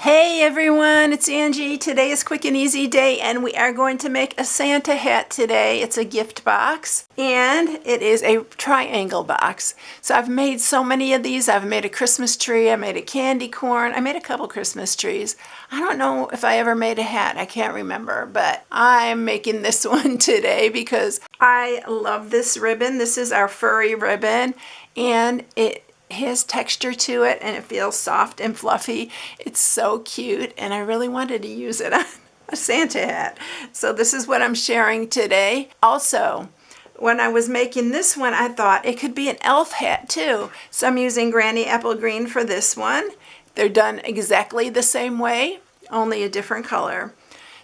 Hey everyone, it's Angie. Today is Quick and Easy Day and we are going to make a Santa hat today. It's a gift box and it is a triangle box. So I've made so many of these. I've made a Christmas tree, I made a candy corn, I made a couple Christmas trees. I don't know if I ever made a hat, I can't remember, but I'm making this one today because I love this ribbon. This is our furry ribbon and it has texture to it and it feels soft and fluffy. It's so cute and I really wanted to use it on a Santa hat. So this is what I'm sharing today. Also, when I was making this one, I thought it could be an elf hat too. So I'm using Granny Apple Green for this one. They're done exactly the same way, only a different color.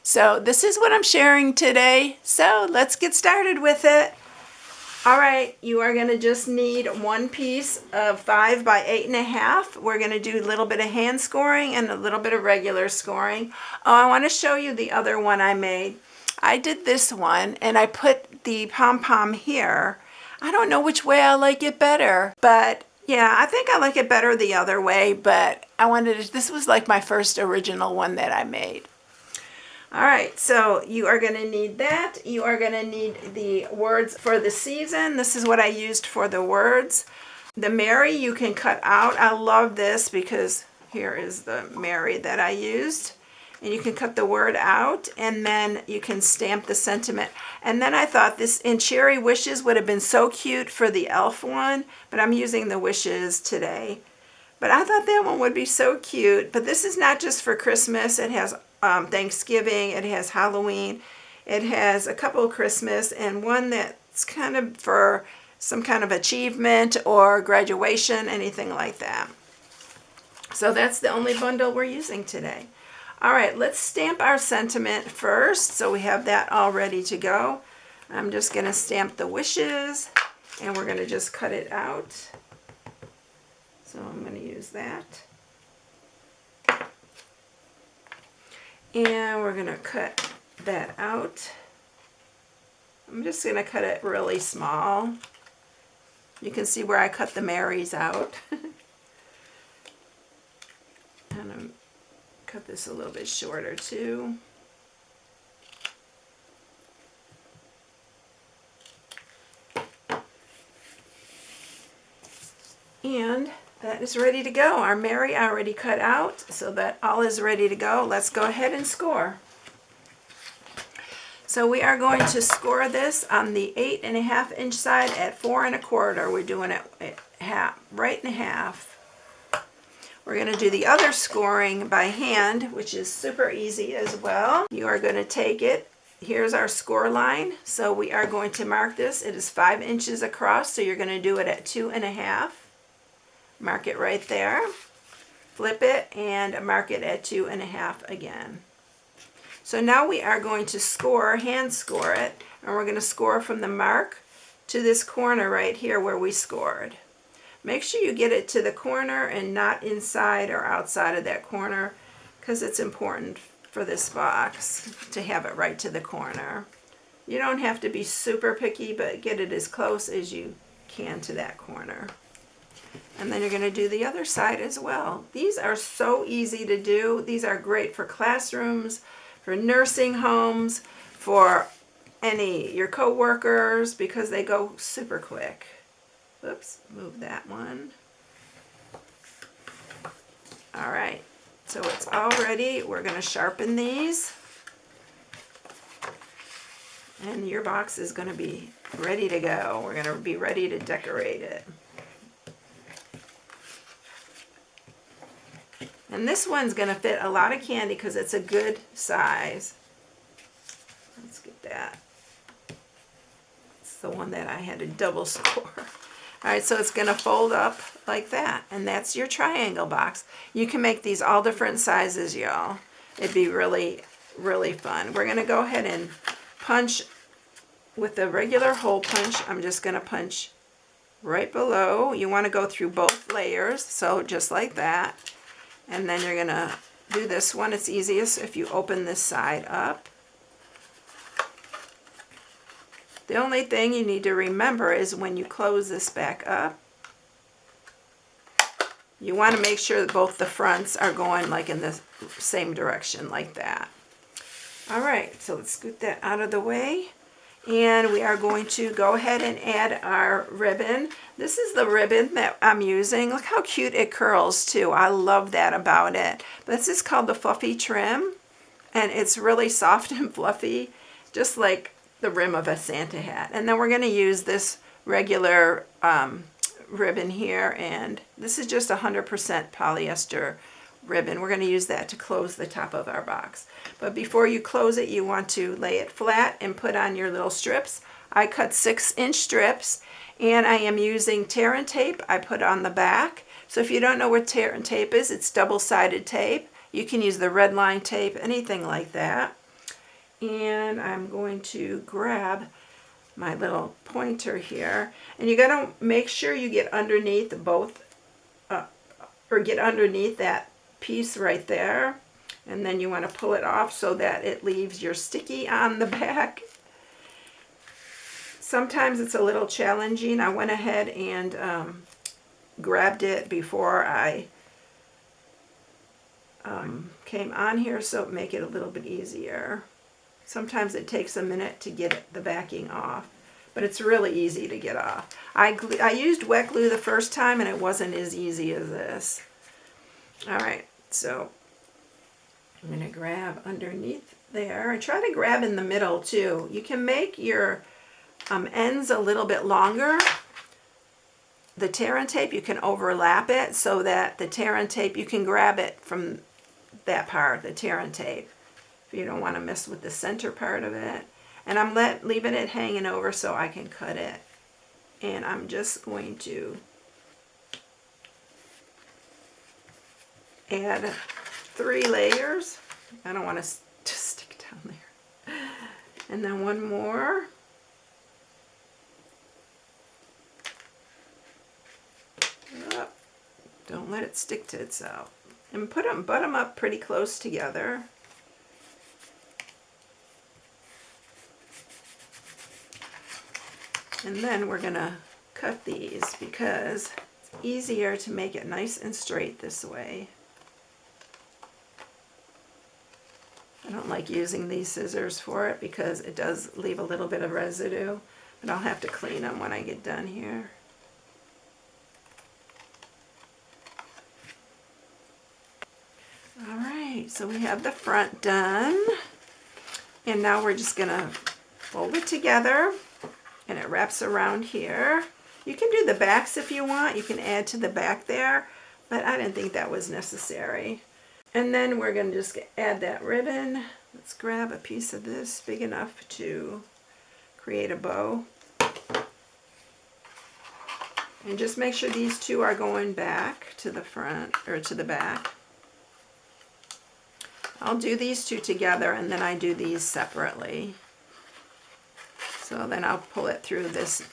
So this is what I'm sharing today. So let's get started with it. All right, you are going to just need one piece of 5 by 8.5. We're going to do a little bit of hand scoring and a little bit of regular scoring. Oh, I want to show you the other one I made. I did this one and I put the pom-pom here. I don't know which way I like it better, but yeah, I think I like it better the other way, but this was like my first original one that I made. All right, so you are going to need that. You are going to need the words for the season. This is what I used for the words. The Mary you can cut out. I love this because here is the Mary that I used. And you can cut the word out and then you can stamp the sentiment. And then I thought this in Cherry Wishes would have been so cute for the elf one, but I'm using the wishes today. But I thought that one would be so cute. But this is not just for Christmas. It has Thanksgiving, it has Halloween, it has a couple of Christmas, and one that's kind of for some kind of achievement or graduation, anything like that. So that's the only bundle we're using today. All right, let's stamp our sentiment first. So we have that all ready to go. I'm just going to stamp the wishes, and we're going to just cut it out. So I'm going to use that. And we're going to cut that out. I'm just going to cut it really small. You can see where I cut the Marys out. And I'm cut this a little bit shorter too. And that is ready to go. Our Mary I already cut out, so that all is ready to go. Let's go ahead and score. So we are going to score this on the 8.5 inch side at 4 1/4. We're doing it right in half. We're going to do the other scoring by hand, which is super easy as well. You are going to take it. Here's our score line. So we are going to mark this. It is 5 inches across, so you're going to do it at 2.5. Mark it right there, flip it, and mark it at 2.5 again. So now we are going to score, hand score it, and we're going to score from the mark to this corner right here where we scored. Make sure you get it to the corner and not inside or outside of that corner, because it's important for this box to have it right to the corner. You don't have to be super picky, but get it as close as you can to that corner. And then you're going to do the other side as well. These are so easy to do. These are great for classrooms, for nursing homes, for your co-workers, because they go super quick. Oops, move that one. All right, so it's all ready. We're going to sharpen these. And your box is going to be ready to go. We're going to be ready to decorate it. And this one's going to fit a lot of candy because it's a good size. Let's get that. It's the one that I had to double score. All right, so it's going to fold up like that. And that's your triangle box. You can make these all different sizes, y'all. It'd be really, really fun. We're going to go ahead and punch with the regular hole punch. I'm just going to punch right below. You want to go through both layers, so just like that. And then you're going to do this one. It's easiest if you open this side up. The only thing you need to remember is when you close this back up, You want to make sure that both the fronts are going like in the same direction like that. All right, so let's scoot that out of the way. And we are going to go ahead and add our ribbon. This is the ribbon that I'm using. Look how cute it curls too. I love that about it. This is called the Fluffy Trim, and it's really soft and fluffy, just like the rim of a Santa hat. And then we're going to use this regular ribbon here, and this is just 100% polyester ribbon. We're going to use that to close the top of our box. But before you close it, you want to lay it flat and put on your little strips. I cut 6-inch strips, and I am using tear and tape I put on the back. So if you don't know what tear and tape is, it's double-sided tape. You can use the red line tape, anything like that. And I'm going to grab my little pointer here, and you got to make sure you get underneath both, or get underneath that piece right there, and then you want to pull it off so that it leaves your sticky on the back. Sometimes it's a little challenging. I went ahead and grabbed it before I came on here, so it make it a little bit easier. Sometimes it takes a minute to get the backing off, but it's really easy to get off. I used wet glue the first time, and it wasn't as easy as this. All right, so I'm going to grab underneath there. I try to grab in the middle too. You can make your ends a little bit longer. The tear and tape, you can overlap it so that the tear and tape, you can grab it from that part, the tear and tape, if you don't want to mess with the center part of it. And I'm leaving it hanging over so I can cut it. And I'm just going to add 3 layers. I don't want to stick down there. And then one more. Oh, don't let it stick to itself. And butt them up pretty close together. And then we're going to cut these because it's easier to make it nice and straight this way. I don't like using these scissors for it because it does leave a little bit of residue, but I'll have to clean them when I get done here. All right, so we have the front done, and now we're just going to fold it together, and it wraps around here. You can do the backs if you want. You can add to the back there, but I didn't think that was necessary. And then we're going to just add that ribbon. Let's grab a piece of this big enough to create a bow. And just make sure these two are going back to the front, or to the back. I'll do these two together, and then I do these separately. So then I'll pull it through this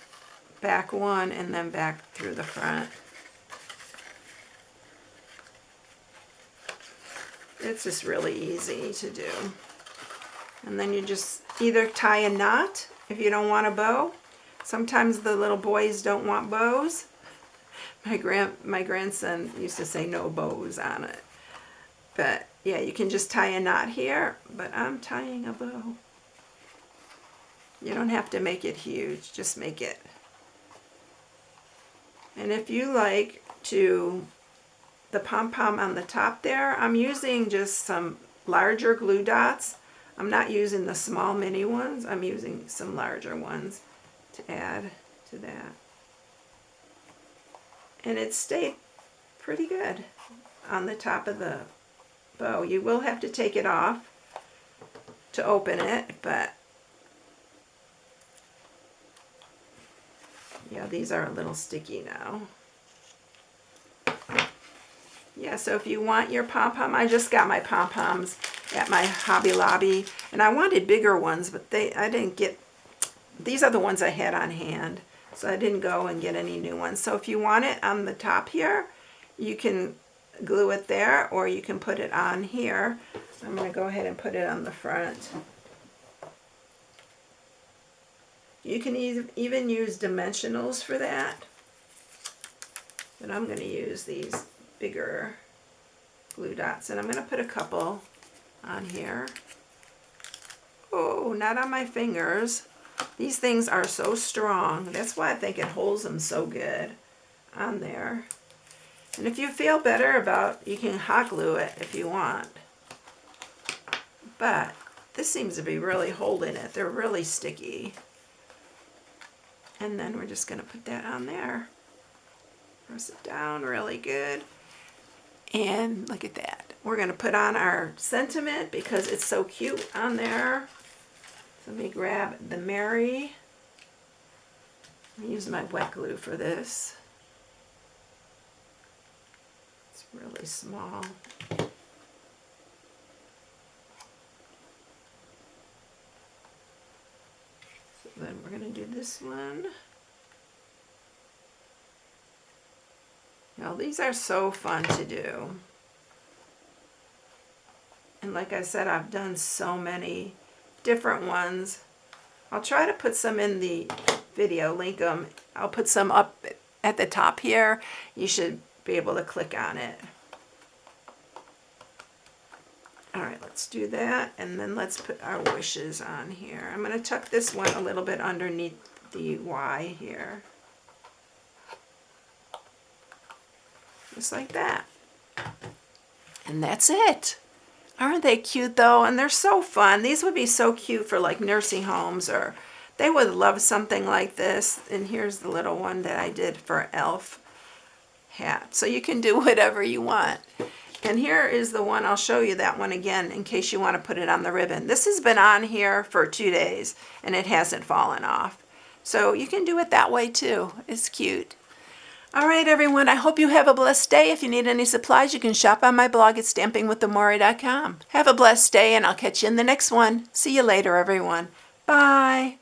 back one and then back through the front. It's just really easy to do. And then you just either tie a knot if you don't want a bow. Sometimes the little boys don't want bows. My grandson used to say no bows on it. But yeah, you can just tie a knot here, but I'm tying a bow. You don't have to make it huge, just make it. And if you like to, the pom-pom on the top there, I'm using just some larger glue dots. I'm not using the small mini ones, I'm using some larger ones to add to that. And it stayed pretty good on the top of the bow. You will have to take it off to open it, but yeah, these are a little sticky now. Yeah, so if you want your pom-pom, I just got my pom-poms at my Hobby Lobby, and I wanted bigger ones, but I didn't get, these are the ones I had on hand, so I didn't go and get any new ones. So if you want it on the top here, you can glue it there, or you can put it on here. I'm going to go ahead and put it on the front. You can even use dimensionals for that, but I'm going to use these bigger glue dots, and I'm going to put a couple on here. Oh, not on my fingers. These things are so strong. That's why I think it holds them so good on there. And if you feel better about, you can hot glue it if you want. But this seems to be really holding it. They're really sticky. And then we're just going to put that on there. Press it down really good. And look at that. We're going to put on our sentiment because it's so cute on there. So let me grab the Mary. Use my wet glue for this. It's really small. So then we're going to do this one. Now these are so fun to do. And like I said, I've done so many different ones. I'll try to put some in the video, link them. I'll put some up at the top here. You should be able to click on it. All right, let's do that. And then let's put our wishes on here. I'm going to tuck this one a little bit underneath the Y here. Just like that. And that's it. Aren't they cute though? And they're so fun. These would be so cute for like nursing homes, or they would love something like this. And here's the little one that I did for Elf hat. So you can do whatever you want. And here is the one, I'll show you that one again in case you want to put it on the ribbon. This has been on here for 2 days and it hasn't fallen off. So you can do it that way too. It's cute. All right, everyone, I hope you have a blessed day. If you need any supplies, you can shop on my blog at stampingwithamore.com. Have a blessed day, and I'll catch you in the next one. See you later, everyone. Bye.